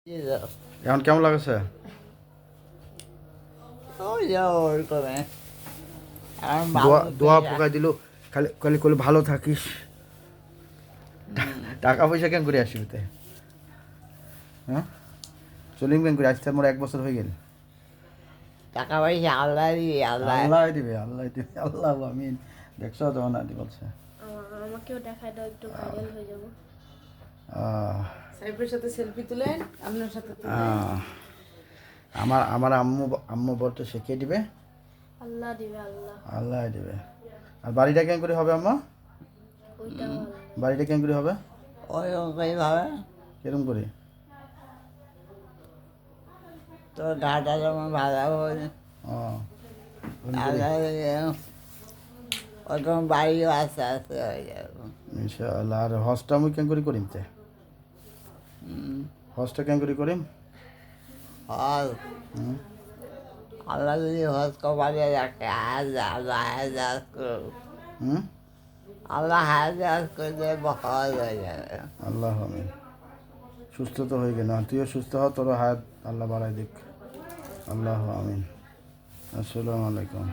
এখন কেমন লাগছে? দোয়া পোকাই দিল, খালি খালি করলে ভালো থাকিস। টাকা পয়সা কেন করে আসবি তে? হ্যাঁ, চলিম কেন করে আসতে? মোর 1 বছর হয়ে গেল। টাকা পয়সা আল্লাহ দিবে, আল্লাহ আল্লাহ দিবে, আল্লাহ দিবে, আল্লাহ আমিন। দেখছো তখন আদি বলছে আমাকেও দেখায় দাও, একটু ভাইরাল হয়ে যাবো। সাইফের সাথে সেলফি তুলেন, আপনার সাথে তুলেন। আমার আমার আম্মু আম্মু বলতে শিখিয়ে দিবে, আল্লাহ দিবে, আল্লাহ। আল্লাহ দিবে। আর বাড়িটা কেন করে হবে আম্মা? ওইটা বাড়িটা কেন করে হবে? ওইভাবে কিরম করে? তোর গাটা যেমন ভালো হবে, ও আল্লাহ ওরকম বাড়িও আস্তে আস্তে হয়ে যাবে। ইনশাআল্লাহ। আর হজটা আমি কেন করে করিম তে? হজটা কেন করে করিম? হজ আল্লাহ যদি হজ কপালে রাখে, হাজ করো, হুম, আল্লাহ হাজ করলে হজ হয়ে যাবে। আল্লাহ আমিন। সুস্থ তো হয়ে গেল, তুইও সুস্থ হ, তোর হায়াত আল্লাহ বাড়াই দিক। আল্লাহ আমিন। আসসালামু আলাইকুম।